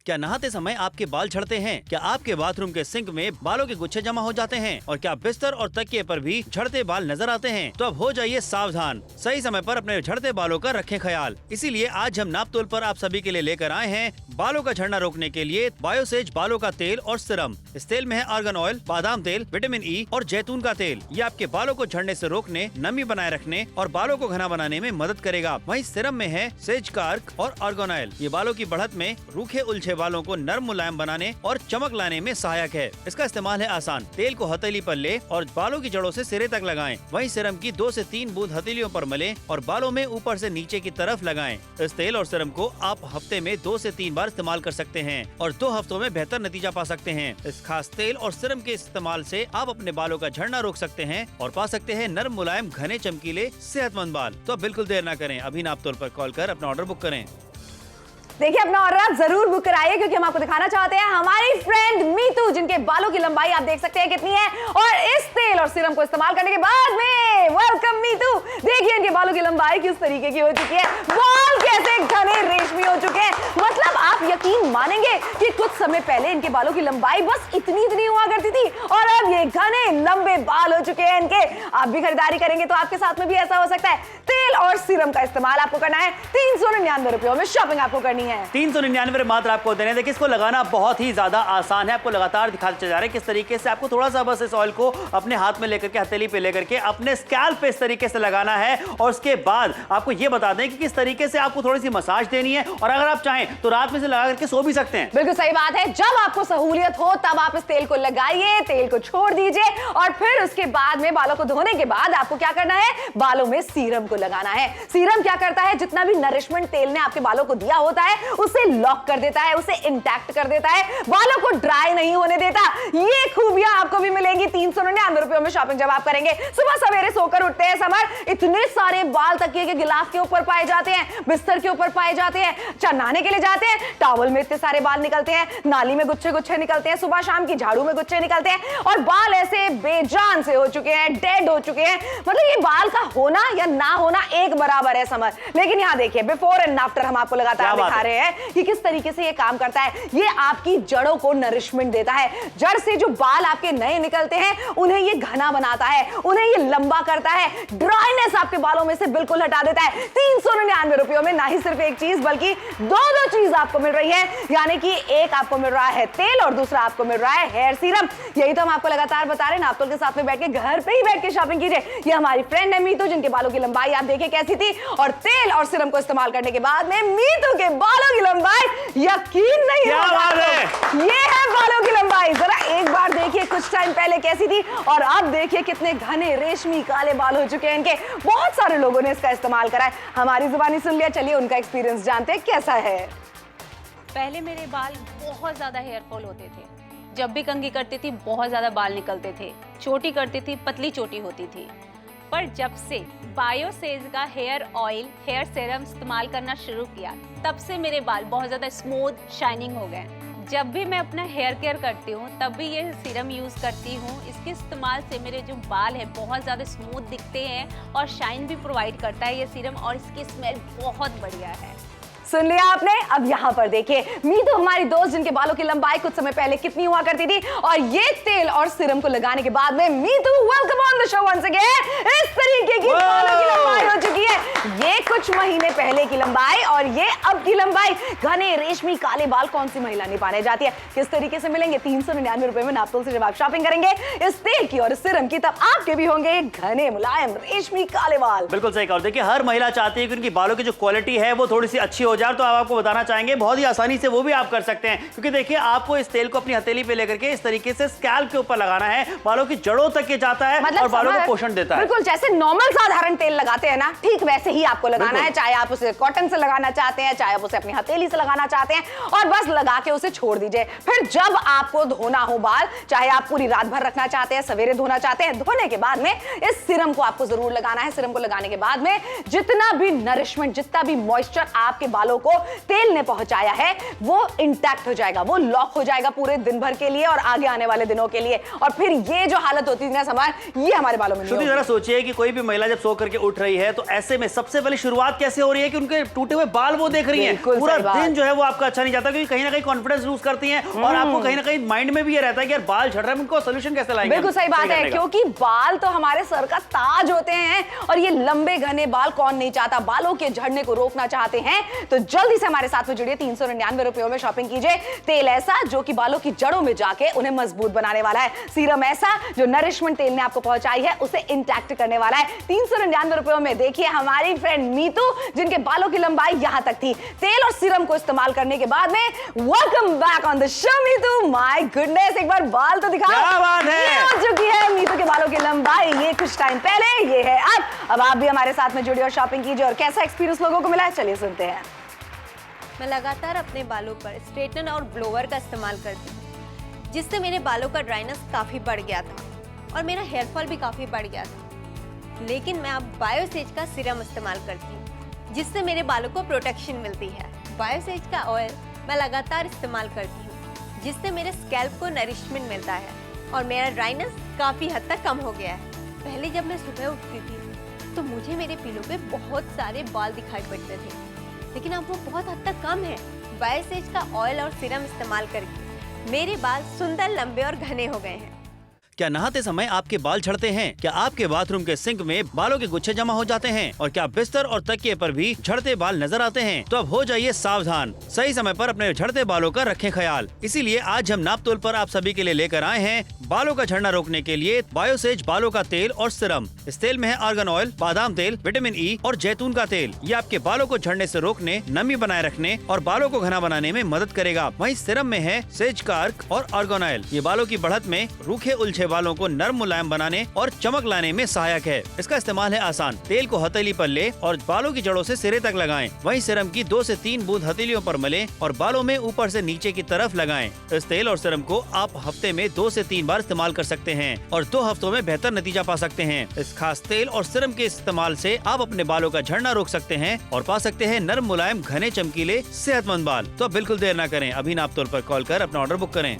क्या नहाते समय आपके बाल झड़ते हैं? क्या आपके बाथरूम के सिंक में बालों के गुच्छे जमा हो जाते हैं? और क्या बिस्तर और तकिए पर भी झड़ते बाल नजर आते हैं? तो अब हो जाइए सावधान, सही समय पर अपने झड़ते बालों का रखें ख्याल। इसीलिए आज हम नापतोल पर आप सभी के लिए लेकर आए हैं बालों का झड़ना रोकने के लिए बायोसेज बालों का तेल और सिरम। इस तेल में है आर्गन ऑयल, बादाम तेल, विटामिन ई और जैतून का तेल। ये आपके बालों को झड़ने से रोकने, नमी बनाए रखने और बालों को घना बनाने में मदद करेगा। वहीं सिरम में है सेज कार्क और आर्गन ऑयल। ये बालों की बढ़त में, रूखे उलझे बालों को नरम मुलायम बनाने और चमक लाने में सहायक है। इसका इस्तेमाल है आसान। तेल को हथेली पर ले और बालों की जड़ों से सिरे तक लगाएं। वहीं सिरम की 2 से 3 बूंद हथेलियों पर मलें और बालों में ऊपर से नीचे की तरफ लगाएं। इस तेल और सिरम को आप हफ्ते में 2 से 3 बार इस्तेमाल कर सकते हैं और 2 हफ्तों में बेहतर नतीजा पा सकते हैं। इस खास तेल और सिरम के इस्तेमाल से आप अपने बालों का झड़ना रोक सकते हैं और पा सकते हैं नरम मुलायम घने चमकीले सेहतमंद बाल। तो बिल्कुल देर न करें, अभी नापतोल पर कॉल कर अपना ऑर्डर बुक करें। देखिए अपना ऑर्डर आप जरूर बुक कराइए क्योंकि हम आपको दिखाना चाहते हैं हमारी फ्रेंड मीतू, जिनके बालों की लंबाई आप देख सकते हैं कितनी है। और इस तेल और सिरम को इस्तेमाल करने के बाद में वेलकम मीतू, देखिए इनके बालों की लंबाई किस तरीके की हो चुकी है, बाल कैसे घने रेशमी हो चुके हैं। मतलब आप यकीन मानेंगे कि कुछ समय पहले इनके बालों की लंबाई बस इतनी हुआ करती थी और अब ये घने लंबे बाल हो चुके हैं इनके। आप भी खरीदारी करेंगे तो आपके साथ में भी ऐसा हो सकता है। तेल और सिरम का इस्तेमाल आपको करना है, 399 रुपयों में शॉपिंग आपको करनी है। 399 मात्र आपको देने। देखिए इसको लगाना बहुत ही ज्यादा आसान है। आपको लगातार दिखाते जा रहे हैं किस तरीके से आपको थोड़ा सा बस इस ऑयल को अपने हाथ में लेकर के, हथेली पे लेकर के अपने स्कैल्प पे इस तरीके से लगाना है और उसके बाद आपको ये बता दें कि किस तरीके से आपको थोड़ी सी मसाज देनी है। और अगर आप चाहें तो रात में से लगा करके सो भी सकते हैं। बिल्कुल सही बात है। जब आपको सहूलियत हो तब आप इस तेल को लगाइए, तेल को छोड़ दीजिए और फिर उसके बाद में बालों को धोने के बाद आपको क्या करना है, बालों में सीरम को लगाना है। सीरम क्या करता है, जितना भी नरिशमेंट तेल ने आपके बालों को दिया होता है उसे लॉक कर देता है, उसे इंटैक्ट कर देता है, बालों को ड्राई नहीं होने देता। ये खूबियां आपको भी मिलेंगी 399 रुपयों में शॉपिंग जब आप करेंगे। सुबह सवेरे सोकर उठते हैं समर, इतने सारे बाल तकिए के गिलाफ के ऊपर पाए जाते हैं, बिस्तर के ऊपर पाए जाते हैं, नहाने के लिए जाते हैं, टॉवल में इतने सारे बाल निकलते हैं, नाली में गुच्छे गुच्छे निकलते हैं, सुबह शाम की झाड़ू में गुच्छे निकलते हैं और बाल ऐसे बेजान से हो चुके हैं, डेड हो चुके हैं। मतलब ये बाल का होना या ना होना एक बराबर है समर। लेकिन यहाँ देखिए बिफोर एंड आफ्टर हम आपको लगातार दिखा रहे हैं कि किस तरीके से ये काम करता है। ये आपकी जड़ों को नरिशमेंट देता है। जड़ से जो बाल आपके नए निकलते हैं उन्हें ये घना बनाता है, उन्हें ये लंबा करता है, ड्राइनेस आपके बालों में से बिल्कुल हटा देता है। 399 रुपयों में ना ही सिर्फ एक चीज बल्कि दो चीज आपको मिल रही है। यानी कि एक आपको मिल रहा है तेल और दूसरा आपको मिल रहा है हेयर सीरम। यही तो हम आपको लगातार बता रहे हैं। नापतोल के साथ में बैठ के घर पे ही बैठ के शॉपिंग कीजिए। ये हमारी फ्रेंड है मीतू, जिनके बालों की लंबाई आप देखिए कैसी थी और तेल और सिरम को इस्तेमाल करने के बाद में मीतू के बालों की लंबाई यकीन नहीं होगा। ये है बालों की लंबाई। जरा एक बार देखिए कुछ टाइम पहले कैसी थी और अब देखिए कितने घने रेशमी काले बाल हो चुके हैं इनके। बहुत सारे लोगों ने इसका इस्तेमाल करा है। हमारी जुबानी सुन लिया, चलिए उनका एक्सपीरियंस जानते हैं कैसा है। पहले मेरे बाल बहुत ज़्यादा हेयर फॉल होते थे। जब भी कंघी करती थी बहुत ज़्यादा बाल निकलते थे, चोटी करती थी पतली चोटी होती थी। पर जब से बायोसेज का हेयर ऑयल, हेयर सीरम इस्तेमाल करना शुरू किया तब से मेरे बाल बहुत ज़्यादा स्मूथ शाइनिंग हो गए। जब भी मैं अपना हेयर केयर करती हूँ तब भी ये सीरम यूज़ करती हूँ। इसके इस्तेमाल से मेरे जो बाल है बहुत ज़्यादा स्मूथ दिखते हैं और शाइन भी प्रोवाइड करता है ये सीरम और इसकी स्मेल बहुत बढ़िया है। सुन लिया आपने। अब यहाँ पर देखिए मीतू हमारी दोस्त, जिनके बालों की लंबाई कुछ समय पहले कितनी हुआ करती थी और ये तेल और सिरम को लगाने के बाद में Meetu welcome on the show once again. इस तरीके की बालों की लंबाई हो चुकी है। ये कुछ महीने पहले की लंबाई और ये अब की लंबाई। घने रेशमी काले बाल कौन सी महिला नहीं पाने जाती है। किस तरीके से मिलेंगे 399 रुपए में नापतोल से जब आप शॉपिंग करेंगे इस तेल की और इस सिरम की, तब आपके भी होंगे घने मुलायम रेशमी काले बाल। बिल्कुल सही कहा। देखिए हर महिला चाहती है कि उनकी बालों की जो क्वालिटी है वो थोड़ी सी अच्छी हो जाए। तो आप आपको बताना चाहेंगे बहुत ही आसानी से वो भी आप कर सकते हैं। क्योंकि देखिए आपको इस तेल को अपनी हथेली पे लेकर के इस तरीके से स्कैल्प के ऊपर लगाना है। बालों की जड़ों तक ये जाता है और बालों को पोषण देता है। बिल्कुल जैसे नॉर्मल साधारण तेल लगाते हैं ना, ठीक वैसे ही आपको लगाना है। चाहे आप उसे कॉटन से लगाना चाहते हैं, चाहे आप उसे अपनी हथेली से लगाना चाहते हैं और बस लगा के उसे छोड़ दीजिए। फिर जब आपको धोना हो बाल, चाहे आप पूरी रात भर रखना चाहते हैं, सवेरे धोना चाहते हैं, धोने के बाद में इस सिरम को आपको जरूर लगाना है। सिरम को लगाने के बाद में जितना भी नरिशमेंट, जितना भी मॉइस्चर आपके बालों को तेल ने पहुंचाया है वो इंटैक्ट हो जाएगा, वो लॉक हो जाएगा पूरे दिन भर के लिए और आगे आने वाले दिनों के लिए। और फिर ये जो हालत होती थी ना समर, ये हमारे बालों में नहीं होगी। जरा सोचिए कि कोई भी महिला जब सो करके उठ रही है तो ऐसे में सबसे पहले शुरुआत कैसे हो रही है कि उनके टूटे हुए बाल वो देख रही हैं। पूरा दिन जो है वो आपका अच्छा नहीं जाता, क्योंकि कहीं ना कहीं कॉन्फिडेंस लूज करती हैं और आपको कहीं ना कहीं माइंड में भी ये रहता है कि यार बाल झड़ रहे हैं, उनको सोल्यूशन कैसे लाएंगे। बिल्कुल सही बात है, क्योंकि बाल तो हमारे सर का ताज होते हैं और ये लंबे घने बाल कौन नहीं चाहता। बालों के झड़ने को रोकना चाहते हैं तो जल्दी से हमारे साथ में जुड़िए। 399 रुपयों में शॉपिंग कीजिए। तेल ऐसा जो कि बालों की जड़ों में जाके उन्हें मजबूत बनाने वाला है। सीरम ऐसा जो नरिशमेंट तेल ने आपको पहुंचाई है उसे इंटैक्ट करने वाला है। 399 रुपयों में देखिए हमारी फ्रेंड मीतू जिनके बालों की लंबाई यहां तक थी, तेल और सीरम को इस्तेमाल करने के बाद में welcome back on the show Meetu. My goodness, एक बार बाल तो दिखाओ। क्या बात है, ये हो चुकी है मीतू के बालों की लंबाई, ये कुछ टाइम पहले, ये है अब आप भी हमारे साथ में जुड़िए और शॉपिंग कीजिए। और कैसा एक्सपीरियंस लोगों को मिला है चलिए सुनते हैं। मैं लगातार अपने बालों पर स्ट्रेटनर और ब्लोअर का इस्तेमाल करती हूँ, जिससे मेरे बालों का ड्राइनेस काफ़ी बढ़ गया था और मेरा हेयर फॉल भी काफ़ी बढ़ गया था। लेकिन मैं अब बायोसेज का सीरम इस्तेमाल करती हूँ, जिससे मेरे बालों को प्रोटेक्शन मिलती है। बायोसेज का ऑयल मैं लगातार इस्तेमाल करती हूँ, जिससे मेरे स्कैल्प को नरिशमेंट मिलता है और मेरा ड्राइनेस काफ़ी हद तक कम हो गया है। पहले जब मैं सुबह उठती थी तो मुझे मेरे पिलो पे बहुत सारे बाल दिखाई पड़ते थे, लेकिन अब वो बहुत हद तक कम है। बायोसेज का ऑयल और सीरम इस्तेमाल करके मेरे बाल सुंदर, लंबे और घने हो गए हैं। क्या नहाते समय आपके बाल झड़ते हैं? क्या आपके बाथरूम के सिंक में बालों के गुच्छे जमा हो जाते हैं? और क्या बिस्तर और तकिए पर भी झड़ते बाल नजर आते हैं? तो अब हो जाइए सावधान, सही समय पर अपने झड़ते बालों का रखें ख्याल। इसीलिए आज हम नापतोल पर आप सभी के लिए लेकर आए हैं बालों का झड़ना रोकने के लिए बायोसेज बालों का तेल और सीरम। इस तेल में है आर्गन ऑयल, बादाम तेल, विटामिन ई और जैतून का तेल। ये आपके बालों को झड़ने से रोकने, नमी बनाए रखने और बालों को घना बनाने में मदद करेगा। वहीं सीरम में है सेज कार्क और आर्गन ऑयल। ये बालों की बढ़त में, रूखे उलझे बालों को नरम मुलायम बनाने और चमक लाने में सहायक है। इसका इस्तेमाल है आसान। तेल को हथेली पर ले और बालों की जड़ों से सिरे तक लगाएं। वहीं सीरम की 2 से 3 बूंद हथेलियों पर मलें और बालों में ऊपर से नीचे की तरफ लगाएं। इस तेल और सीरम को आप हफ्ते में 2 से 3 बार इस्तेमाल कर सकते हैं और 2 हफ्तों में बेहतर नतीजा पा सकते हैं। इस खास तेल और सीरम के इस्तेमाल से आप अपने बालों का झड़ना रोक सकते हैं और पा सकते हैं नरम, मुलायम, घने, चमकीले, सेहतमंद बाल। तो बिल्कुल देर न करें, अभी नापतोल पर कॉल कर अपना ऑर्डर बुक करें।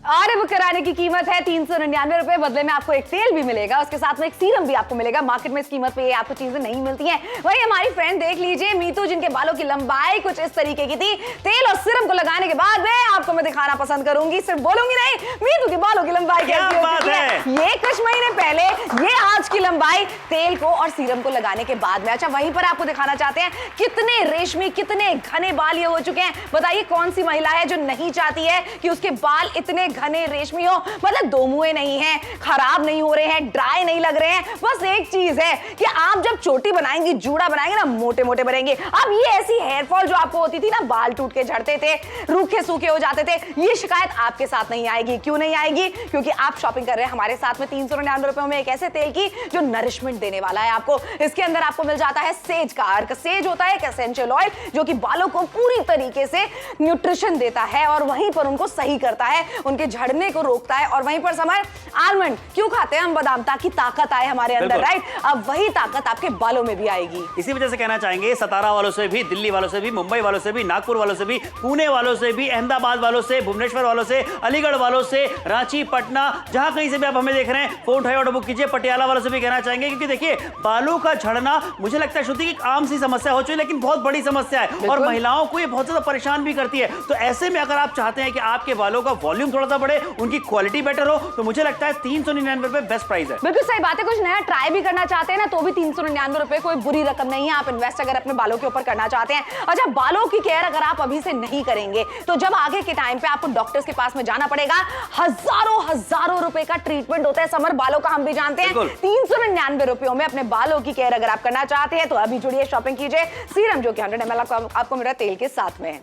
और बुक कराने की कीमत है 399 रुपए। बदले में आपको एक तेल भी मिलेगा, उसके साथ में एक सीरम भी आपको मिलेगा। मार्केट में इस कीमत पे ये आपको चीजें नहीं मिलती हैं। वही हमारी फ्रेंड देख लीजिए मीतू, जिनके बालों की लंबाई कुछ इस तरीके की थी। तेल और सीरम को लगाने के बाद में आपको मैं दिखाना पसंद करूंगी, सिर्फ बोलूंगी नहीं, मीतू के बालों की लंबाई कैसी हो चुकी है। ये कुछ महीने पहले, ये आज की लंबाई तेल को और सीरम को लगाने के बाद में। अच्छा, वहीं पर आपको दिखाना चाहते हैं कितने रेशमी, कितने घने बाल ये हो चुके हैं। बताइए कौन सी महिला है जो नहीं चाहती है कि उसके बाल इतने घने, रेशमी हो। मतलब दो मुंहे नहीं हैं, खराब नहीं हो रहे हैं, ड्राई नहीं लग रहे हैं। बस एक चीज है कि आप जब चोटी बनाएंगी, जूड़ा बनाएंगे ना, मोटे मोटे बनेंगे। अब ये ऐसी हेयर फॉल जो आपको होती थी ना, बाल टूट के झड़ते थे, रूखे सूखे हो जाते थे, ये शिकायत आपके साथ नहीं आएगी। क्यों नहीं आएगी? क्योंकि आप शॉपिंग कर रहे हैं हमारे साथ में 399 रुपए में एक ऐसे तेल की जो नरिशमेंट देने वाला है आपको। इसके अंदर आपको मिल जाता है सेज का अर्क। सेज होता है एक एसेंशियल ऑयल जो कि बालों को पूरी तरीके से न्यूट्रिशन देता है और वहीं पर उनको सही करता है, उनके झड़ने को रोकता है। और वहीं पर समय आलमंड क्यों खाते हैं हम? बादाम, ताकि ताकत आए हमारे अंदर, राइट? अब वही ताकत आपके बालों में भी आएगी। इसी वजह से कहना चाहेंगे सतारा वालों से भी, दिल्ली वालों से भी, मुंबई वालों से भी, नागपुर वालों से भी, पुणे वालों से भी, अहमदाबाद वालों से, भुवनेश्वर वालों से, अलीगढ़ वालों से, रांची, पटना, जहां कहीं से भी आप हमें देख रहे हैं, फोन उठाइए, ऑर्डर बुक कीजिए। पटियाला वालों से भी कहना चाहेंगे, क्योंकि देखिए बालों का झड़ना मुझे लगता है श्रुति की एक आम सी समस्या हो चुकी है, लेकिन बहुत बड़ी समस्या है और महिलाओं को ये बहुत ज्यादा परेशान भी करती है। तो ऐसे में अगर आप चाहते हैं कि आपके बालों का वॉल्यूम थोड़ा सा बढ़े, उनकी क्वालिटी बेटर हो, तो मुझे लगता है 399 रुपए बेस्ट प्राइस है। बिल्कुल सही बात है। कुछ नया ट्राई भी करना चाहते हैं ना, तो भी 399 रुपए कोई बुरी रकम नहीं है। आप इन्वेस्ट अगर अपने बालों के ऊपर करना चाहते हैं। अच्छा, बालों की केयर अगर आप अभी से नहीं करेंगे तो जब आगे के टाइम पे आपको डॉक्टर्स के पास में जाना पड़ेगा, हजारों रुपए का ट्रीटमेंट होता है। समर, बालों का हम भी जानते हैं। 399 रुपयों में अपने बालों की केयर अगर आप करना चाहते हैं तो अभी जुड़िए, शॉपिंग कीजिए। सीरम जो कि 100 ml आपको मिल रहा है तेल के साथ में।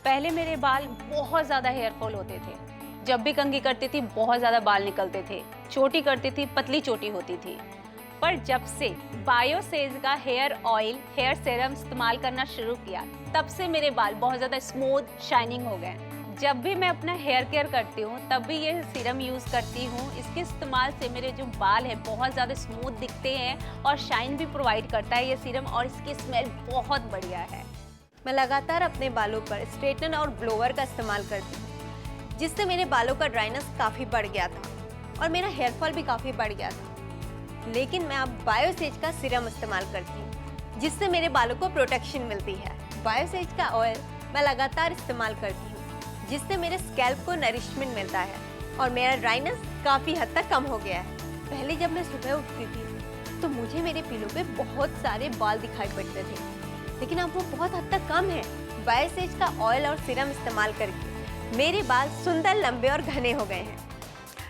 पहले मेरे बाल बहुत ज़्यादा हेयर फॉल होते थे। जब भी कंघी करती थी बहुत ज़्यादा बाल निकलते थे। चोटी करती थी, पतली चोटी होती थी। पर जब से बायोसेज का हेयर ऑयल, हेयर सीरम इस्तेमाल करना शुरू किया, तब से मेरे बाल बहुत ज़्यादा स्मूथ, शाइनिंग हो गए। जब भी मैं अपना हेयर केयर करती हूँ तब भी ये सीरम यूज़ करती हूँ। इसके इस्तेमाल से मेरे जो बाल है बहुत ज़्यादा स्मूथ दिखते हैं और शाइन भी प्रोवाइड करता है ये सीरम, और इसकी स्मेल बहुत बढ़िया है। मैं लगातार अपने बालों पर स्ट्रेटनर और ब्लोवर का इस्तेमाल करती हूँ, जिससे मेरे बालों का ड्राइनेस काफ़ी बढ़ गया था और मेरा हेयर फॉल भी काफ़ी बढ़ गया था। लेकिन मैं अब बायोसेज का सीरम इस्तेमाल करती हूँ, जिससे मेरे बालों को प्रोटेक्शन मिलती है। बायोसेज का ऑयल मैं लगातार इस्तेमाल करती हूँ, जिससे मेरे स्कैल्प को नरिशमेंट मिलता है और मेरा ड्राइनेस काफ़ी हद तक कम हो गया है। पहले जब मैं सुबह उठती थी तो मुझे मेरे पिलो पे बहुत सारे बाल दिखाई पड़ते थे, लेकिन अब वो बहुत हद तक कम है। बायोसेज का ऑयल और सीरम इस्तेमाल करके मेरे बाल सुंदर, लंबे और घने हो गए हैं।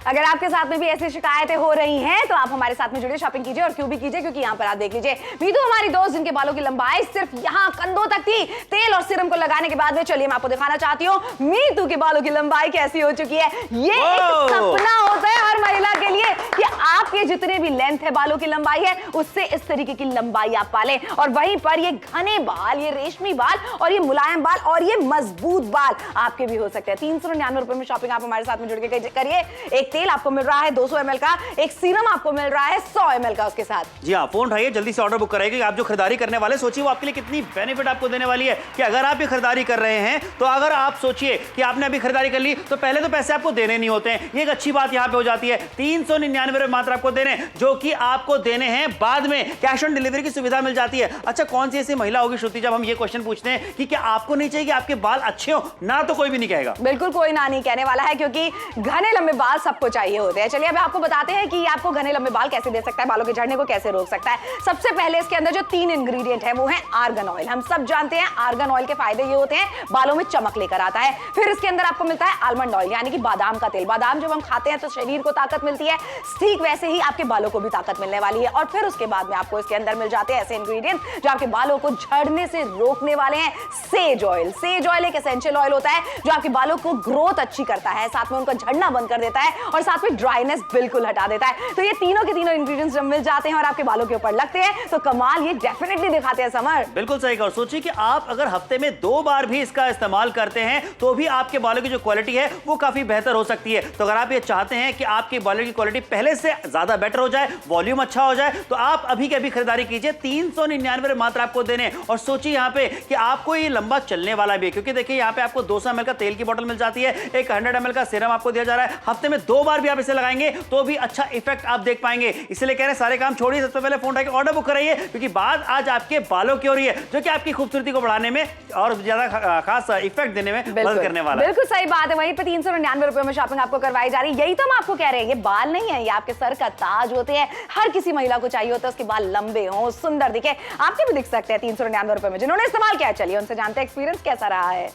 अगर आपके साथ में भी ऐसी शिकायतें हो रही हैं तो आप हमारे साथ में जुड़िए, शॉपिंग कीजिए। और क्यों भी कीजिए, क्योंकि यहाँ पर आप देख लीजिए, मीतू हमारी दोस्त जिनके बालों की लंबाई सिर्फ यहाँ कंधों तक थी, तेल और सीरम को लगाने के बाद में चलिए मैं आपको दिखाना चाहती हूँ मीतू के बालों की लंबाई कैसी हो चुकी है। ये एक सपना होता है हर महिला के लिए कि आपके जितने भी लेंथ है बालों की लंबाई है, उससे इस तरीके की लंबाई आप पालें। और वहीं पर ये घने बाल, ये रेशमी बाल और ये मुलायम बाल और ये मजबूत बाल आपके भी हो सकते हैं। 399 रुपए में शॉपिंग आप हमारे साथ में जुड़ के करिए। एक तेल आपको मिल रहा है 200 ml का, एक सीरम आपको मिल रहा है 100 ml का उसके साथ। जी हाँ, फोन उठाइए, जल्दी से ऑर्डर बुक कराइए। आप जो खरीदारी करने वाले, सोचिए वो आपके लिए कितनी बेनिफिट आपको देने वाली है। कि अगर आप ये खरीदारी कर रहे हैं तो अगर आप सोचिए कि आपने अभी खरीदारी कर ली तो पहले तो पैसे आपको देने नहीं होते हैं। ये एक अच्छी बात यहाँ पे हो जाती है। 399 रुपए मात्र आपको देने, जो कि आपको देने हैं बाद में कैश ऑन डिलीवरी की सुविधा मिल जाती है। अच्छा, कौन सी ऐसी महिला होगी श्रुति, जब हम ये क्वेश्चन पूछते हैं कि क्या आपको नहीं चाहिए कि आपके बाल अच्छे हो, ना तो कोई भी नहीं कहेगा। बिल्कुल कोई ना नहीं कहने वाला है, क्योंकि घने लंबे बाल सबको चाहिए होते हैं। चलिए अब आपको बताते हैं कि आपको घने लंबे बाल कैसे दे सकता है, बालों के झड़ने को कैसे रोक सकता है। सबसे पहले इसके अंदर जो 3 इंग्रेडिएंट है वो है आर्गन ऑयल। हम सब जानते हैं आर्गन ऑयल के फायदे ये होते हैं, बालों में चमक लेकर आता है। फिर इसके अंदर आपको मिलता है आलमंड ऑयल, यानी कि बादाम का तेल। बादाम जब हम खाते हैं तो शरीर को ताकत मिलती है, ठीक वैसे ही आपके बालों को भी ताकत मिलने वाली है। और फिर उसके बाद में आपको इसके अंदर मिल जाते हैं ऐसे इंग्रेडिएंट जो आपके बालों को झड़ने से रोकने वाले हैं। Says oil. सेज ऑयल एक एसेंशियल ऑयल होता है जो आपके बालों को ग्रोथ अच्छी करता है, साथ में उनका झड़ना बंद कर देता है और साथ में ड्राइनेस बिल्कुल हटा देता है। तो ये तीनों के तीनों इंग्रेडिएंट्स जब मिल जाते हैं और आपके बालों के ऊपर लगते हैं तो कमाल ये डेफिनेटली दिखाते हैं समर। बिल्कुल सही कहा। सोचिए कि आप अगर हफ्ते में 2 बार भी इसका इस्तेमाल करते हैं तो भी आपके बालों की जो क्वालिटी है वो काफी बेहतर हो सकती है। तो अगर आप ये चाहते हैं कि आपके बालों की क्वालिटी पहले से ज्यादा बेटर हो जाए, वॉल्यूम अच्छा हो जाए, तो आप अभी के अभी खरीदारी कीजिए। 399 मात्र आपको देने। और सोचिए यहाँ पे कि आपको ये लंबा चलने वाला भी है, क्योंकि देखिए यहाँ पे आपको 200 ml का तेल की बोतल मिल जाती है, एक 100 ml का सीरम आपको दिया जा रहा है। हफ्ते में 2 बार भी आप इसे लगाएंगे तो भी अच्छा इफेक्ट आप देख पाएंगे। इसलिए कह रहे हैं सारे काम छोड़िए, सबसे पहले फोन उठाकर ऑर्डर बुक कराइए, क्योंकि बात आज आपके बालों की हो रही है, जो कि आपकी खूबसूरती को बढ़ाने में और ज्यादा खास इफेक्ट देने में मदद करने वाला है। बिल्कुल सही बात है। वहीं पे 399 रुपए में शॉपिंग आपको करवाई जा रही है। यही तो हम आपको कह रहे हैं, ये बाल नहीं है, ये आपके सर का ताज होते हैं। हर किसी महिला को चाहिए होता है उसके बाल लंबे हों, सुंदर दिखे। आपके भी दिख सकते हैं 399 रुपए में। जिन्होंने इस्तेमाल किया, चलिए उनसे जानते हैं एक्सपीरियंस कैसा रहा है।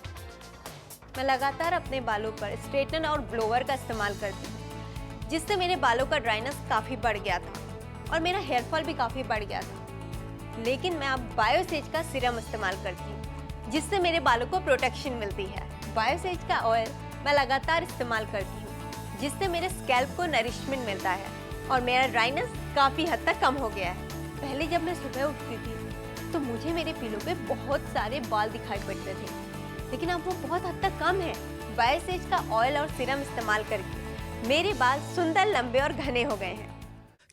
मैं लगातार अपने बालों पर स्ट्रेटनर और ब्लोवर का इस्तेमाल करती हूँ, जिससे मेरे बालों का ड्राइनेस काफ़ी बढ़ गया था और मेरा हेयर फॉल भी काफ़ी बढ़ गया था। लेकिन मैं अब बायोसेज का सीरम इस्तेमाल करती हूँ, जिससे मेरे बालों को प्रोटेक्शन मिलती है। बायोसेज का ऑयल मैं लगातार इस्तेमाल करती हूँ, जिससे मेरे स्कैल्प को नरिशमेंट मिलता है और मेरा ड्राइनेस काफ़ी हद तक कम हो गया है। पहले जब मैं सुबह उठती थी तो मुझे मेरे पिलो पे बहुत सारे बाल दिखाई पड़ते थे, लेकिन अब वो बहुत हद तक कम है। बायोसेज का ऑयल और सीरम इस्तेमाल करके मेरे बाल सुंदर, लंबे और घने हो गए हैं।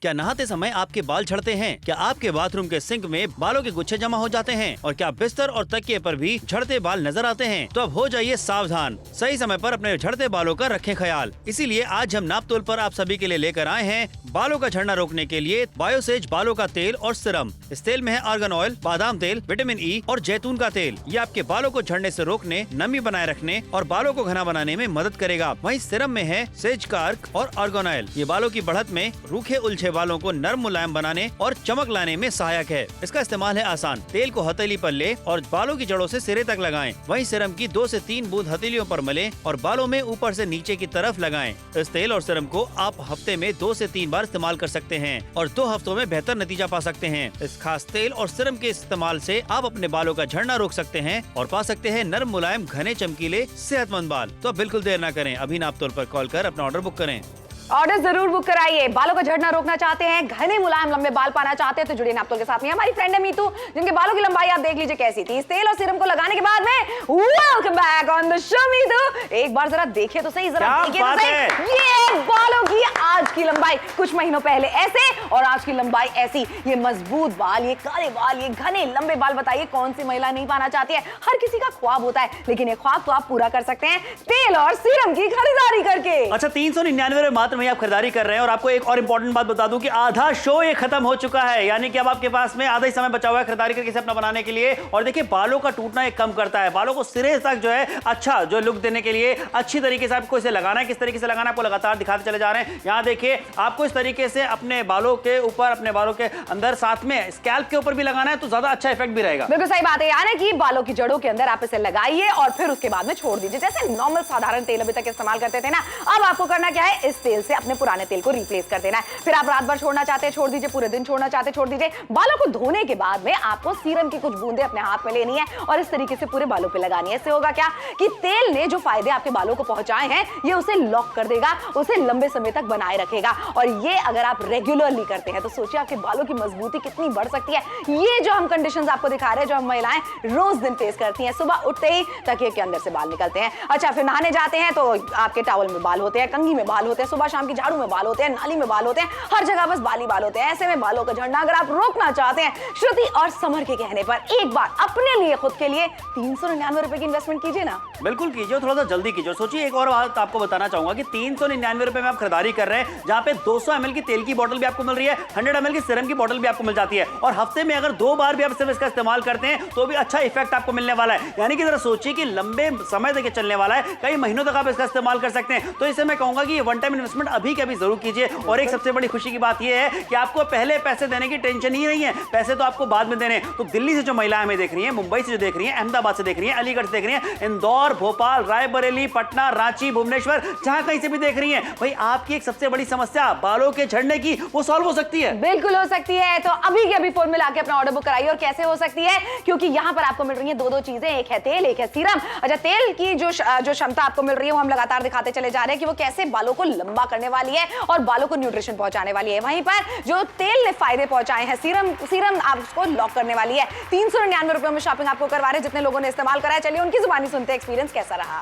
क्या नहाते समय आपके बाल झड़ते हैं? क्या आपके बाथरूम के सिंक में बालों के गुच्छे जमा हो जाते हैं? और क्या बिस्तर और तकिए पर भी झड़ते बाल नजर आते हैं? तो अब हो जाइए सावधान, सही समय पर अपने झड़ते बालों का रखें ख्याल। इसीलिए आज हम नापतोल पर आप सभी के लिए लेकर आए हैं बालों का झड़ना रोकने के लिए बायोसेज बालों का तेल और सीरम। इस तेल में है आर्गन ऑयल, बादाम तेल, विटामिन ई और जैतून का तेल। ये आपके बालों को झड़ने से रोकने, नमी बनाए रखने और बालों को घना बनाने में मदद करेगा। वहीं सीरम में है सेज का अर्क और आर्गन ऑयल। ये बालों की बढ़त में, रूखे उलझे बालों को नरम मुलायम बनाने और चमक लाने में सहायक है। इसका इस्तेमाल है आसान। तेल को हथेली पर ले और बालों की जड़ों से सिरे तक लगाएं। वहीं सीरम की 2 से 3 बूंद हथेलियों पर मलें और बालों में ऊपर से नीचे की तरफ लगाएं। इस तेल और सीरम को आप हफ्ते में 2 से 3 बार इस्तेमाल कर सकते हैं और 2 हफ्तों में बेहतर नतीजा पा सकते हैं। इस खास तेल और सीरम के इस्तेमाल से आप अपने बालों का झड़ना रोक सकते हैं और पा सकते हैं नरम, मुलायम, घने, चमकीले, सेहतमंद बाल। तो बिल्कुल देर न करें, अभी नापतोल पर कॉल कर अपना ऑर्डर बुक करें। ऑर्डर जरूर बुक कराइए। बालों का झड़ना रोकना चाहते हैं, घने मुलायम लंबे बाल पाना चाहते हैं तो जुड़िए नापतोल के साथ में। हमारी फ्रेंड है मीतू, जिनके बालों की लंबाई आप देख लीजिए कैसी थी। इस तेल और सीरम को लगाने के बाद में welcome back on the show Meetu. एक बार जरा देखिए तो सही, जरा देखिए तो सही। ये बालों की आज की लंबाई, कुछ महीनों पहले ऐसे और आज की लंबाई ऐसी। ये मजबूत बाल, ये काले बाल, ये घने लंबे बाल, बताइए कौन सी महिला नहीं पाना चाहती है। हर किसी का ख्वाब होता है, लेकिन ये ख्वाब तो आप पूरा कर सकते हैं तेल और सीरम की खरीदारी करके। अच्छा, 399 में मात्र में आप खरीदारी कर रहे हैं। और आपको एक और इंपॉर्टेंट बात बता दूं कि आधा शो ये खत्म हो चुका है, यानी कि अब आपके पास में आधा ही समय बचा हुआ है खरीदारी करके इसे अपना बनाने के लिए। और देखिए, बालों का टूटना ये कम करता है, बालों को सिरे तक जो है अच्छा जो लुक देने के लिए अच्छी तरीके से आपको इसे लगाना है। किस तरीके से लगाना है आपको लगातार दिखाते चले जा रहे हैं। यहाँ देखिए, आपको इस तरीके से अपने बालों के ऊपर, अपने बालों के अंदर, साथ में स्कैल्प के ऊपर भी लगाना है तो ज्यादा अच्छा इफेक्ट भी रहेगा। बिल्कुल सही बात है, यानी कि बालों की जड़ों के अंदर आप इसे लगाइए और फिर उसके बाद में छोड़ दीजिए। जैसे नॉर्मल साधारण तेल अभी तक इस्तेमाल करते थे ना, अब आपको करना क्या है, इस तेल से अपने पुराने तेल को रिप्लेस कर देना है। फिर आप रात भर छोड़ना चाहते हैं छोड़ दीजिए, पूरे दिन छोड़ना चाहते हैं छोड़ दीजिए। बालों को धोने के बाद में आपको सीरम की कुछ बूंदे अपने हाथ में लेनी है और इस तरीके से पूरे बालों पे लगानी है। इससे होगा क्या कि तेल ने जो फायदे आपके बालों को पहुंचाए हैं, ये उसे लॉक कर देगा, उसे लंबे समय तक बनाए रखेगा। और ये अगर आप रेगुलरली करते हैं तो सोचिए आपके बालों की मजबूती कितनी बढ़ सकती है। ये जो हम कंडीशंस आपको दिखा रहे हैं, जो हम महिलाएं रोज दिन फेस करती हैं, सुबह उठते ही तकिए के अंदर से बाल निकलते हैं। अच्छा, फिर नहाने जाते हैं तो आपके टॉवल में बाल होते हैं, कंघी में बाल होते हैं, सुबह शाम की झाड़ू में बाल होते हैं, नाली में बाल होते हैं, हर जगह बस बाल ही बाल होते हैं। ऐसे में बालों का झड़ना अगर आप रोकना चाहते हैं, श्रुति और समर के कहने पर एक बार अपने लिए, खुद के लिए 399 रुपए की इन्वेस्टमेंट कीजिए ना। बिल्कुल कीजिए, थोड़ा सा जल्दी कीजिए। सोचिए, एक और बात आपको बताना चाहूंगा कि 399 रुपए में आप खरीदारी कर रहे हैं, जहां पे 200 ml की तेल की बोतल भी आपको मिल रही है, 100 ml की सीरम की बोतल भी आपको मिल जाती है। और हफ्ते में अगर 2 बार भी आप सिर्फ इसका इस्तेमाल करते हैं तो भी अच्छा इफेक्ट आपको मिलने वाला है। यानी कि जरा सोचिए कि लंबे समय तक चलने वाला है, कई महीनों तक आप इसका इस्तेमाल कर सकते हैं। तो इसे मैं कहूंगा कि ये वन टाइम इन्वेस्टमेंट अभी के अभी जरूर कीजिए। और एक सबसे बड़ी खुशी की बात यह है कि आपको पहले पैसे देने की टेंशन ही नहीं है, पैसे तो आपको बाद में देने। तो दिल्ली से जो महिलाएं हमें देख रही हैं, मुंबई से जो देख रही हैं, अहमदाबाद से देख रही हैं, अलीगढ़ से देख रही हैं, इंदौर, भोपाल, रायबरेली, पटना, रांची, भुवनेश्वर, जहां कहीं से भी देख रही हैं, भाई आपकी एक सबसे बड़ी समस्या बालों के झड़ने की, वो सॉल्व हो सकती है। बिल्कुल हो सकती है। तो अभी के अभी फोन में लाके अपना ऑर्डर बुक कराइए। और कैसे हो सकती है, क्योंकि यहाँ पर आपको मिल रही है दो चीजें, एक है तेल, एक है सीरम। अच्छा, तेल की जो क्षमता आपको मिल रही है वो हम लगातार दिखाते चले जा रहे हैं कि वो कैसे बालों को लंबा करने वाली है और बालों को न्यूट्रिशन पहुंचाने वाली है। वहीं पर जो तेल ने फायदे पहुंचाए हैं, सीरम आप उसको लॉक करने वाली है। 399 रुपए में शॉपिंग आपको करवा रहे हैं, जितने लोगों ने इस्तेमाल करा है। चलिए उनकी जुबानी सुनते हैं, एक्सपीरियंस कैसा रहा।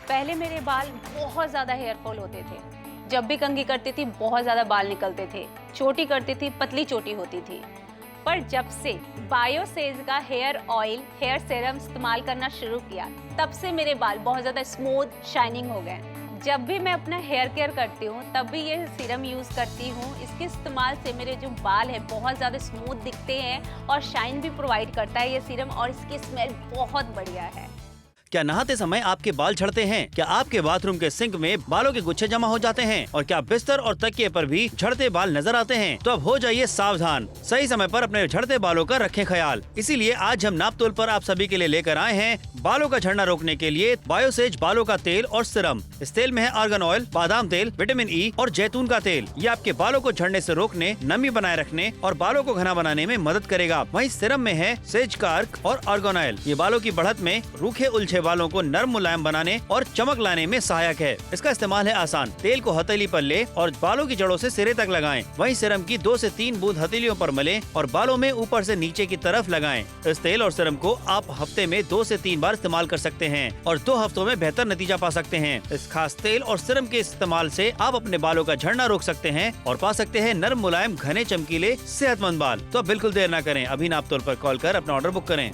पहले मेरे बाल बहुत ज़्यादा हेयर फॉल होते थे, जब भी कंघी करती थी बहुत ज़्यादा बाल निकलते थे, चोटी करती थी पतली चोटी होती थी। पर जब से बायोसेज का हेयर ऑयल, हेयर सीरम इस्तेमाल करना शुरू किया, तब से मेरे बाल बहुत ज़्यादा स्मूथ, शाइनिंग हो गए। जब भी मैं अपना हेयर केयर करती हूँ तब भी ये सीरम यूज़ करती हूँ। इसके इस्तेमाल से मेरे जो बाल हैं बहुत ज़्यादा स्मूथ दिखते हैं और शाइन भी प्रोवाइड करता है ये सीरम, और इसकी स्मेल बहुत बढ़िया है। क्या नहाते समय आपके बाल झड़ते हैं? क्या आपके बाथरूम के सिंक में बालों के गुच्छे जमा हो जाते हैं? और क्या बिस्तर और तकिए पर भी झड़ते बाल नजर आते हैं? तो अब हो जाइए सावधान, सही समय पर अपने झड़ते बालों का रखें ख्याल। इसीलिए आज हम नापतोल पर आप सभी के लिए लेकर आए हैं बालों का झड़ना रोकने के लिए बायोसेज बालों का तेल और सीरम। इस तेल में है आर्गन ऑयल, बादाम तेल, विटामिन ई और जैतून का तेल। ये आपके बालों को झड़ने से रोकने, नमी बनाए रखने और बालों को घना बनाने में मदद करेगा। वहीं सीरम में है सेज कार्क और आर्गन ऑयल। ये बालों की बढ़त में, रूखे उलझे बालों को नरम मुलायम बनाने और चमक लाने में सहायक है। इसका इस्तेमाल है आसान। तेल को हथेली पर ले और बालों की जड़ों से सिरे तक लगाएं। वहीं सीरम की 2 से 3 बूंद हथेलियों पर मलें और बालों में ऊपर से नीचे की तरफ लगाएं। इस तेल और सीरम को आप हफ्ते में 2 से 3 बार इस्तेमाल कर सकते हैं और 2 हफ्तों में बेहतर नतीजा पा सकते हैं। इस खास तेल और सीरम के इस्तेमाल से आप अपने बालों का झड़ना रोक सकते हैं और पा सकते हैं नरम मुलायम, घने, चमकीले, सेहतमंद बाल। तो बिल्कुल देर न करें, अभी नापतोल पर कॉल कर अपना ऑर्डर बुक करें।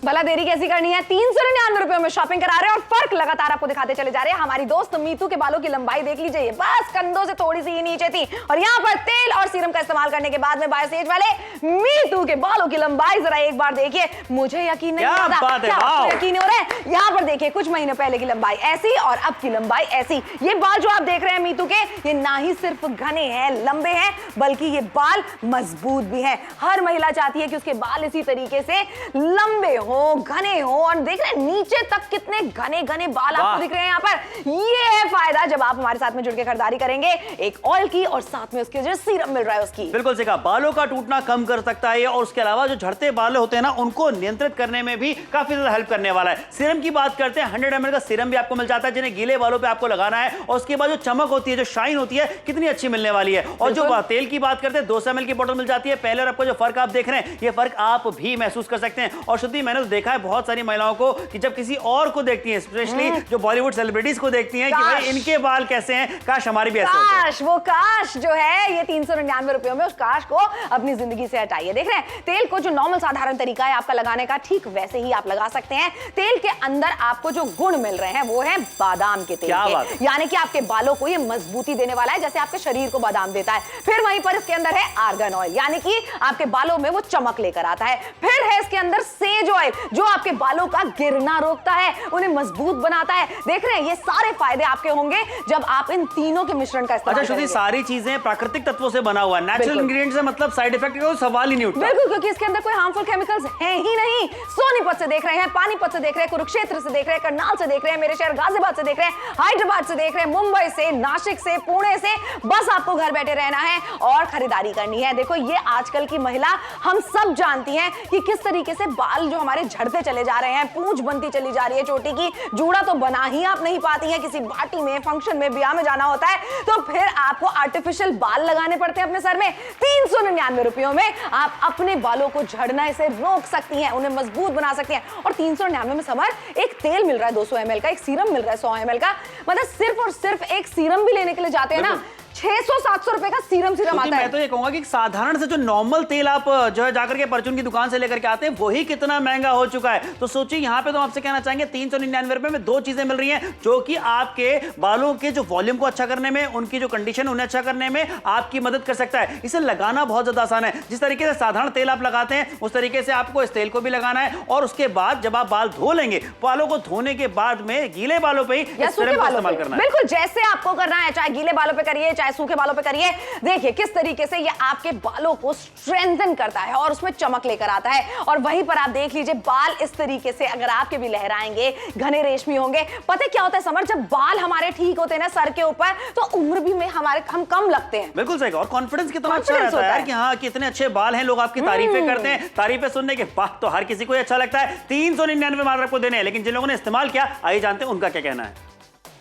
भला देरी कैसी करनी है, 399 रुपए में शॉपिंग करा रहे हैं और फर्क लगातार आपको दिखाते चले जा रहे हैं। हमारी दोस्त मीतू के बालों की लंबाई देख लीजिए, ये बस कंधों से थोड़ी सी ही नीचे थी और यहाँ पर तेल और सीरम का इस्तेमाल करने के बाद में बायोसेज वाले मीतू के बालों की लंबाई जरा एक बार देखिए। मुझे यकीन नहीं हो रहा, क्या यकीन हो रहा है? यहाँ पर देखिए, कुछ महीने पहले की लंबाई ऐसी और अब की लंबाई ऐसी। ये बाल जो आप देख रहे हैं मीतू के, ये ना ही सिर्फ घने हैं, लंबे हैं, बल्कि ये बाल मजबूत भी हैं। हर महिला चाहती है कि उसके बाल इसी तरीके से लंबे हो, घने हो, और देख रहे हैं नीचे तक कितने घने घने बाल आपको दिख रहे हैं यहाँ पर। ये है फायदा जब आप हमारे साथ में जुड़ के खरीदारी करेंगे, एक ऑयल की और साथ में उसके जो सीरम मिल रहा है उसकी। बिल्कुल सही कहा, बालों का टूटना कम कर सकता है और उसके अलावा जो झड़ते बाल होते हैं ना, उनको नियंत्रित करने में भी काफी ज्यादा हेल्प करने वाला है। सीरम की बात करते हैं, 100 ml का सीरम भी आपको मिल जाता है, जिन्हें गीले बालों पे आपको लगाना है, और उसके बाद जो चमक होती है, जो शाइन होती है, कितनी अच्छी मिलने वाली है। और जो तेल की बात करते हैं, 200 ml की बोतल मिल जाती है। पहले और आपको जो फर्क आप देख रहे हैं, ये फर्क आप भी महसूस कर सकते हैं। और शुद्धि, मैंने तो देखा है बहुत सारी महिलाओं को कि जब किसी और को देखती हैं, स्पेशली जो बॉलीवुड सेलिब्रिटीज को देखती हैं कि भाई इनके बाल कैसे हैं, काश हमारी भी ऐसे होते। काश, वो काश जो है ये 399 रुपयों में, उस काश को अपनी जिंदगी से हटाइए। देख रहे हैं तेल को जो नॉर्मल साधारण तरीका है आपका लगाने का, ठीक वैसे ही आप लगा सकते हैं। तेल के अंदर आपको जो गुण मिल रहे हैं वो है बादाम के तेल के, यानी कि आपके बालों को ये मजबूती देने वाला है जैसे आपके शरीर को बादाम देता है। फिर वहीं पर इसके अंदर है आर्गन ऑयल, यानी कि आपके बालों में वो चमक लेकर आता है। फिर है इसके अंदर सेज ऑयल, जो आपके बालों का गिरना रोकता है, उन्हें मजबूत बनाता है। देख रहे हैं ये सारे फायदे आपके होंगे जब आप इन तीनों के मिश्रण का इस्तेमाल करेंगे। सारी चीजें प्राकृतिक तत्वों से बना हुआ है, नेचुरल इंग्रेडिएंट्स है, मतलब साइड इफेक्ट का कोई सवाल ही नहीं उठता। बिल्कुल, क्योंकि इसके अंदर कोई हार्मफुल केमिकल्स हैं ही नहीं। सोनीपत से देख रहे हैं, पानीपत से देख रहे हैं, कुरुक्षेत्र से देख रहे हैं, करनाल से देख रहे हैं, मेरे शहर गाजियाबाद से देख रहे हैं, हैदराबाद से देख रहे हैं, मुंबई से, नासिक से, पुणे से, बस आपको घर बैठे रहना है और खरीदारी करनी है। देखो ये आजकल की महिला हम सब जानती हैं कि किस तरीके से बाल जो हमारे झड़ते चले जा रहे हैं, पूंछ बनती चली जा रही है चोटी की, जूड़ा तो बना ही आप नहीं पाती हैं। किसी पार्टी में, फंक्शन में, ब्याह में जाना होता है तो फिर आपको आर्टिफिशियल बाल लगाने पड़ते हैं अपने सर में। 399 रुपयों में आप अपने बालों को झड़ना से रोक सकती हैं, उन्हें मजबूत बना सकती हैं। और 399 में समर एक तेल मिल रहा है 200 ml का, एक सीरम मिल रहा है 100 ml का, मतलब सिर्फ और सिर्फ एक सीरम भी लेने के लिए जाते हैं ना 600-700 रुपए का सीरम आता है। मैं तो ये कहूंगा कि साधारण से जो नॉर्मल तेल आप जो है जाकर के परचून की दुकान से लेकर के आते हैं, वही कितना महंगा हो चुका है। तो सोचिए यहाँ पे तो आपसे कहना चाहेंगे 399 रुपए में 2 चीजें मिल रही हैं जो कि आपके बालों के जो वॉल्यूम को अच्छा करने में, उनकी जो कंडीशन उन्हें अच्छा करने में आपकी मदद कर सकता है। इसे लगाना बहुत ज्यादा आसान है। जिस तरीके से साधारण तेल आप लगाते हैं उस तरीके से आपको इस तेल को भी लगाना है, और उसके बाद जब आप बाल धो लेंगे, बालों को धोने के बाद में गीले बालों पर ही इस सीरम का इस्तेमाल करना है। बिल्कुल जैसे आपको करना है, चाहे गीले बालों पर करिए चाहे सूखे बालों पर करिए। देखिए किस तरीके से ये आपके बालों को स्ट्रेंथन करता है और उसमें चमक लेकर आता है। और वहीं पर आप देख लीजिए बाल इस तरीके से अगर आपके भी लहराएंगे, घने रेशमी होंगे। पता है क्या होता है समर, जब बाल हमारे ठीक होते हैं ना सर के ऊपर, तो उम्र भी में हम कम लगते हैं। बिल्कुल सही, और कॉन्फिडेंस कितना अच्छा रहता है कि हाँ कितने अच्छे बाल हैं, लोग आपकी तारीफें करते हैं। तारीफें सुनने के बाद तो हर किसी को अच्छा लगता है। 399 मात्र आपको देने हैं, लेकिन जिन लोगों ने इस्तेमाल किया आइए जानते हैं उनका क्या कहना है।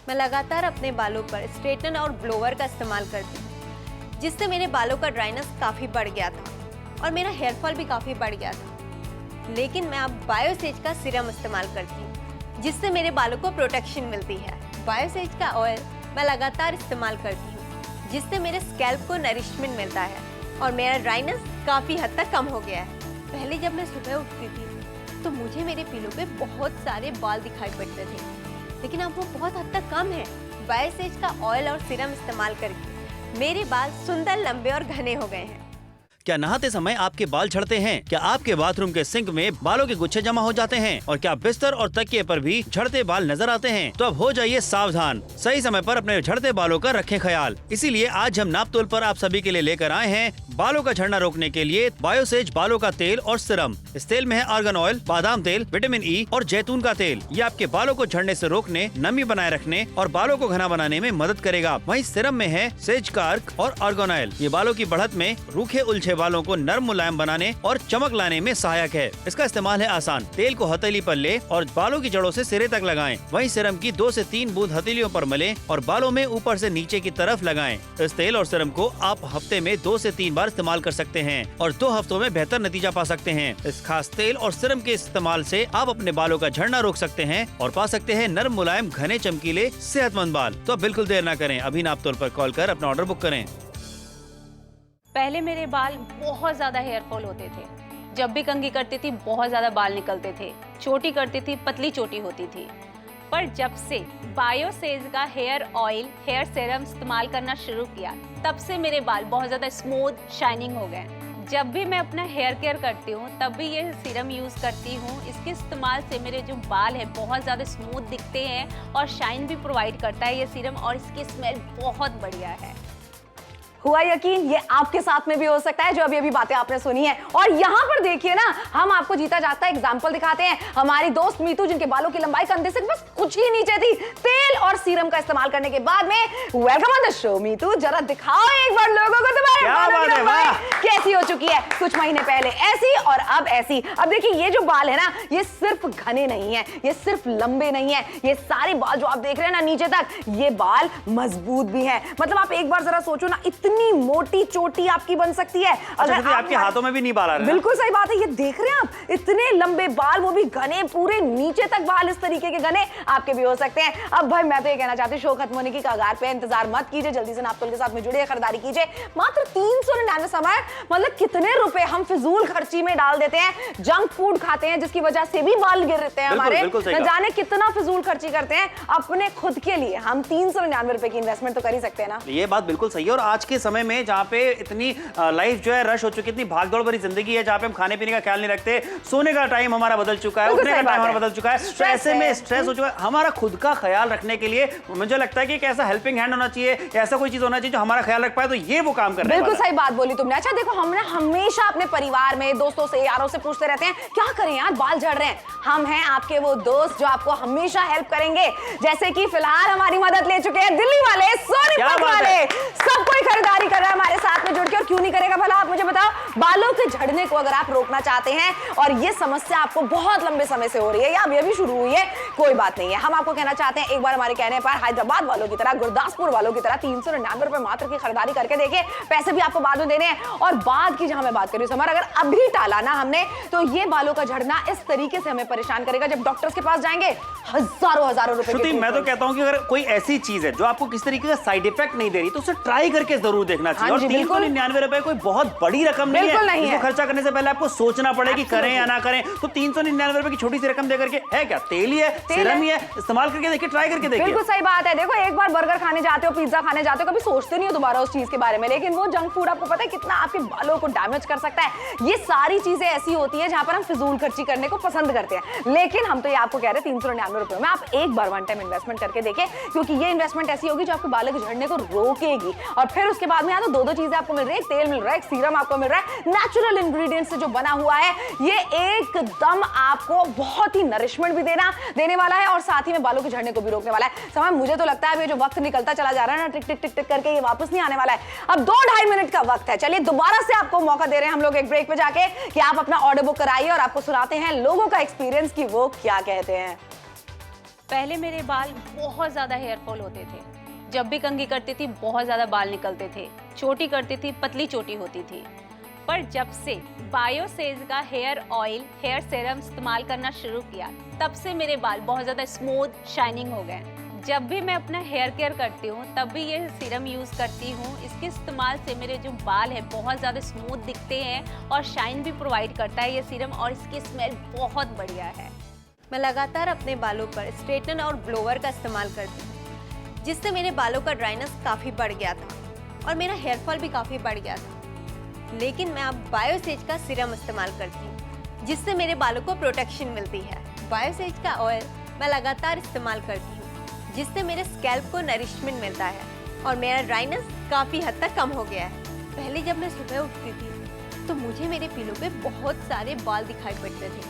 मैं लगातार अपने बालों पर स्ट्रेटनर और ब्लोवर का इस्तेमाल करती हूँ, जिससे मेरे बालों का ड्राइनेस काफ़ी बढ़ गया था और मेरा हेयर फॉल भी काफ़ी बढ़ गया था। लेकिन मैं अब बायोसेज का सीरम इस्तेमाल करती हूँ, जिससे मेरे बालों को प्रोटेक्शन मिलती है। बायोसेज का ऑयल मैं लगातार इस्तेमाल करती हूँ, जिससे मेरे स्कैल्प को नरिशमेंट मिलता है और मेरा ड्राइनेस काफ़ी हद तक कम हो गया है। पहले जब मैं सुबह उठती थी तो मुझे मेरे पिलो पे बहुत सारे बाल दिखाई पड़ते थे, लेकिन अब वो बहुत हद तक कम है। बायोसेज का ऑयल और सीरम इस्तेमाल करके मेरे बाल सुंदर, लंबे और घने हो गए हैं। क्या नहाते समय आपके बाल झड़ते हैं? क्या आपके बाथरूम के सिंक में बालों के गुच्छे जमा हो जाते हैं? और क्या बिस्तर और तकिए पर भी झड़ते बाल नजर आते हैं? तो अब हो जाइए सावधान, सही समय पर अपने झड़ते बालों का रखें ख्याल। इसीलिए आज हम नापतोल पर आप सभी के लिए लेकर आए हैं बालों का झड़ना रोकने के लिए बायोसेज बालों का तेल और सीरम। इस तेल में है आर्गन ऑयल, बादाम तेल, विटामिन ई और जैतून का तेल। ये आपके बालों को झड़ने से रोकने, नमी बनाए रखने और बालों को घना बनाने में मदद करेगा। वहीं सीरम में है सेज का अर्क और आर्गन ऑयल। ये बालों की बढ़त में, रूखे उलझे बालों को नरम मुलायम बनाने और चमक लाने में सहायक है। इसका इस्तेमाल है आसान। तेल को हथेली पर ले और बालों की जड़ों से सिरे तक लगाएं। वहीं सीरम की 2 से 3 बूंद हथेलियों पर मलें और बालों में ऊपर से नीचे की तरफ लगाएं। इस तेल और सीरम को आप हफ्ते में 2 से 3 बार इस्तेमाल कर सकते हैं और 2 हफ्तों में बेहतर नतीजा पा सकते हैं। इस खास तेल और सीरम के इस्तेमाल से आप अपने बालों का झड़ना रोक सकते हैं और पा सकते हैं नरम, मुलायम, घने, चमकीले, सेहतमंद बाल। तो अब बिल्कुल देर न करें, अभी नापतोल पर कॉल कर अपना ऑर्डर बुक करें। पहले मेरे बाल बहुत ज़्यादा हेयर फॉल होते थे। जब भी कंघी करती थी बहुत ज़्यादा बाल निकलते थे। चोटी करती थी, पतली चोटी होती थी। पर जब से बायोसेज का हेयर ऑयल, हेयर सीरम इस्तेमाल करना शुरू किया, तब से मेरे बाल बहुत ज़्यादा स्मूथ, शाइनिंग हो गए। जब भी मैं अपना हेयर केयर करती हूँ तब भी ये सीरम यूज़ करती हूँ। इसके इस्तेमाल से मेरे जो बाल हैं बहुत ज़्यादा स्मूथ दिखते हैं और शाइन भी प्रोवाइड करता है ये सीरम, और इसकी स्मेल बहुत बढ़िया है। हुआ यकीन? ये आपके साथ में भी हो सकता है जो अभी अभी बातें आपने सुनी है। और यहाँ पर देखिए ना, हम आपको जीता जागता एग्जाम्पल दिखाते हैं। हमारी दोस्त मीतू, जिनके बालों की लंबाई कंधे से बस कुछ ही नीचे थी, तेल और सीरम का इस्तेमाल करने के बाद में welcome on the show. Meetu, जरा दिखाओ एक बार लोगों को तुम्हारे बालों की लंबाई कैसी हो चुकी है। कुछ महीने पहले ऐसी और अब ऐसी। अब देखिए, ये जो बाल है ना, ये सिर्फ घने नहीं है, ये सिर्फ लंबे नहीं है, ये सारे बाल जो आप देख रहे हैं ना नीचे तक, ये बाल मजबूत भी हैं। मतलब आप एक बार जरा सोचो ना, इतनी मोटी चोटी आपकी बन सकती है अगर आपके हाथों में भी नहीं बाल आ रहे। बिल्कुल सही बात है। ये देख रहे हैं आप, इतने लंबे बाल, वो भी घने, पूरे नीचे तक बाल इस तरीके के घने आपके भी हो सकते हैं। अब भाई मैं तो ये कहना चाहती हूँ, शो खत्म होने की कगार पे, इंतजार मत कीजिए, जल्दी से नापतोल के साथ में जुड़िए, खरीदारी कीजिए। मात्र 399 समय, मतलब कितने रुपए हम फिजूल खर्ची में डाल देते हैं। जंक फूड खाते हैं जिसकी वजह से भी बाल गिर रहे हैं हमारे, न जाने कितना फिजूल खर्ची करते हैं अपने खुद के लिए। हम 399 रुपए की इन्वेस्टमेंट तो कर ही सकते हैं ना। ये बात बिल्कुल सही है। और आज के समय में जहाँ पे इतनी लाइफ जो है रश हो चुकी है, इतनी भागदौड़ भरी जिंदगी है, जहाँ पे हम खाने पीने का ख्याल नहीं रखते, सोने का टाइम हमारा बदल चुका है, उठने का टाइम हमारा बदल चुका है, ऐसे में स्ट्रेस हो चुका है। हमारा खुद का ख्याल रखने के लिए मुझे लगता है कि एक ऐसा हेल्पिंग हैंड होना चाहिए, ऐसा कोई चीज होना चाहिए जो हमारा ख्याल रख पाए, तो ये वो काम कर रहे हैं। बिल्कुल सही बात बोली तुमने। अच्छा देखो, हमने हमेशा अपने परिवार में, दोस्तों से, यारों से पूछते रहते हैं, क्या करें यार, बाल झड़ रहे हैं। हम हैं आपके वो दोस्त जो आपको हमेशा हेल्प करेंगे। जैसे कि फिलहाल हमारी मदद ले चुके हैं दिल्ली वाले, सोनीपत वाले, सब कोई खरीदारी कर रहा है हमारे साथ में जुड़ के। और क्यों नहीं करेगा भला, आप मुझे बताओ। बालों के झड़ने को अगर आप रोकना चाहते हैं और ये समस्या आपको बहुत लंबे समय से हो रही है या अभी अभी शुरू हुई है, कोई बात नहीं है। हम आपको कहना चाहते हैं, एक बार हमारे कहने पर हैदराबाद वालों की तरह, गुरदासपुर वालों की तरह 399 रुपए मात्र की खरीदारी करके देखिए। पैसे भी आपको बाद में देने हैं। और बाद की जहां मैं बात कर रही हूं समर, अगर अभी टाला ना हमने, तो ये बालों का झड़ना इस तरीके से हमें परेशान करेगा, जब डॉक्टर्स के पास जाएंगे हजारों रुपए। श्रुति, मैं तो कहता हूं कि अगर कोई ऐसी चीज है जो आपको किस तरीके का साइड इफेक्ट नहीं दे रही, तो उसे ट्राई करके जरूर देखना चाहिए। और 399 रुपए कोई बहुत बड़ी रकम नहीं है, इसको खर्चा करने से पहले आपको सोचना पड़ेगा कि करें या ना करें। तो 399 रुपए की छोटी सी रकम देकर के, है क्या, तेल ही है, सीरम ही है, इस्तेमाल करके देखिए, ट्राई करके देखिए। बिल्कुल सही बात है। देखो, एक बार बर्गर खाने जाते हो, पिज्जा खाने जाते हो, कभी सोचते नहीं हो दोबारा उस चीज के बारे में, लेकिन वो जंक फूड आपको पता है कितना आपके बालों को डैमेज कर सकता है। ये सारी चीजें ऐसी होती है जहां पर हम फिजूल खर्ची करने को पसंद करते हैं, लेकिन हम तो ये आपको कह रहे हैं 399 रुपए में आप एक बार वन टाइम इन्वेस्टमेंट करके देखें, क्योंकि ये इन्वेस्टमेंट ऐसी होगी जो आपके बालों के झड़ने को रोकेगी। और फिर उसके बाद में या तो दो चीजें आपको मिल रही है, तेल मिल रहा है, सीरम आपको मिल रहा है, नेचुरल इंग्रेडिएंट्स से जो बना हुआ है, ये एकदम आपको बहुत ही नरिशमेंट भी देने वाला है और साथ ही में बालों के झड़ने को भी रोकने वाला है। समय मुझे तो लगता है ये जो वक्त निकलता चला जा रहा है ना, टिक टिक टिक टिक करके, ये वापस नहीं आने वाला है। अब 2-2.5 मिनट का वक्त है। चलिए दोबारा से आपको मौका दे रहे हैं हम लोग एक ब्रेक पे जाके कि आप अपना ऑर्डर बुक कराइए और आपको सुनाते हैं लोगों का एक्सपीरियंस कि वो क्या कहते हैं। पहले मेरे बाल बहुत ज़्यादा हेयर फॉल होते थे। जब भी कंघी करती थी बहुत ज़्यादा बाल निकलते थे। चोटी करती थी, पतली चोटी होती थी। पर जब से बायोसेज का हेयर ऑयल, हेयर सीरम इस्तेमाल करना शुरू किया, तब से मेरे बाल बहुत ज़्यादा स्मूथ, शाइनिंग हो गए। जब भी मैं अपना हेयर केयर करती हूँ तब भी ये सीरम यूज़ करती हूँ। इसके इस्तेमाल से मेरे जो बाल हैं बहुत ज़्यादा स्मूथ दिखते हैं और शाइन भी प्रोवाइड करता है ये सीरम, और इसकी स्मेल बहुत बढ़िया है। मैं लगातार अपने बालों पर स्ट्रेटनर और ब्लोवर का इस्तेमाल करती हूँ, जिससे मेरे बालों का ड्राइनेस काफ़ी बढ़ गया था और मेरा हेयर फॉल भी काफ़ी बढ़ गया था। लेकिन मैं अब बायोसेज का सीरम इस्तेमाल करती हूँ, जिससे मेरे बालों को प्रोटेक्शन मिलती है। बायोसेज का ऑयल मैं लगातार इस्तेमाल करती हूँ, जिससे मेरे स्कैल्प को नरिशमेंट मिलता है और मेरा ड्राइनेस काफ़ी हद तक कम हो गया है। पहले जब मैं सुबह उठती थी तो मुझे मेरे पीलों पे बहुत सारे बाल दिखाई पड़ते थे,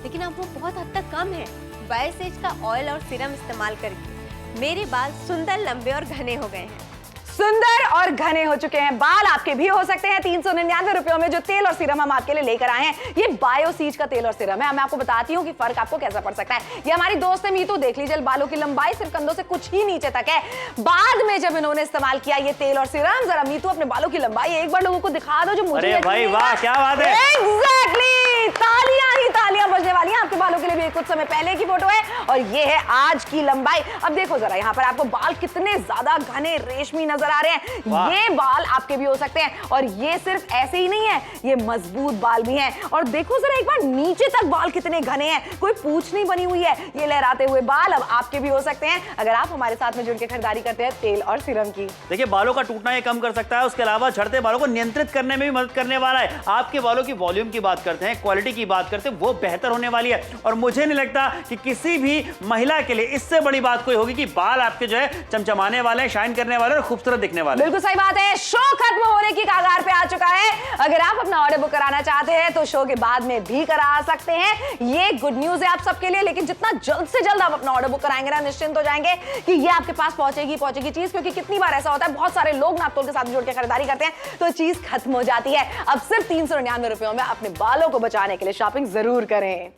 लेकिन अब वो बहुत हद तक कम है। बायोसेज का ऑयल और सीरम इस्तेमाल करके मेरे बाल सुंदर, लंबे और घने हो गए हैं। सुंदर और घने हो चुके हैं बाल आपके भी हो सकते हैं 399 रुपयों में। जो तेल और सीरम हम आपके लिए लेकर आए हैं, ये बायोसीज का तेल और सीरम है। मैं आपको बताती हूँ कि फर्क आपको कैसा पड़ सकता है। ये हमारी दोस्त है मीतू, देख लीजिए बालों की लंबाई सिर्फ कंधों से कुछ ही नीचे तक है। बाद में जब इन्होंने इस्तेमाल किया ये तेल और सीरम, जरा मीतू अपने बालों की लंबाई एक बार लोगों को दिखा दो जो मुझे। अरे भाई वाह, क्या बात है। एग्जैक्टली, तालियां ही तालियां बजने वाली हैं। आपके बालों के लिए भी कुछ समय पहले की फोटो है और ये है आज की लंबाई। अब देखो जरा यहाँ पर आपको बाल कितने ज्यादा घने रेशमी नजर आ रहे हैं। ये बाल आपके भी हो सकते हैं और ये सिर्फ ऐसे ही नहीं है, ये मजबूत बाल भी हैं। और देखो जरा एक बार नीचे तक बाल कितने घने हैं, कोई पूंछ नहीं बनी हुई है। ये लहराते हुए बाल अब आपके भी हो सकते हैं अगर आप हमारे साथ में जुड़ के खरीदारी करते हैं तेल और सीरम की। देखिए बालों का टूटना ये कम कर सकता है, उसके अलावा झड़ते बालों को नियंत्रित करने में भी मदद करने वाला है। आपके बालों की वॉल्यूम की बात करते हैं, क्वालिटी क्वालिटी की बात करते हैं वो बेहतर होने वाली है। और मुझे नहीं लगता कि किसी भी महिला के लिए इससे बड़ी बात कोई होगी कि बाल आपके जो है चमचमाने वाले हैं, शाइन करने वाले और खूबसूरत दिखने वाले। बिल्कुल सही बात है। शो खत्म होने की कगार पे आ चुका है। अगर आप अपना ऑर्डर बुक कराना चाहते हैं तो शो के बाद में भी करा सकते हैं। ये गुड न्यूज है आप सबके लिए। लेकिन जितना जल्द से जल्द आप अपना ऑर्डर बुक कराएंगे ना, निश्चिंत हो जाएंगे कि ये आपके पास पहुंचेगी चीज। क्योंकि कितनी बार ऐसा होता है, बहुत सारे लोग नापतोल के साथ जोड़ के खरीदारी करते हैं तो चीज खत्म हो जाती है। अब सिर्फ 399 रुपयों में अपने बालों को बचाने के लिए शॉपिंग जरूर करें।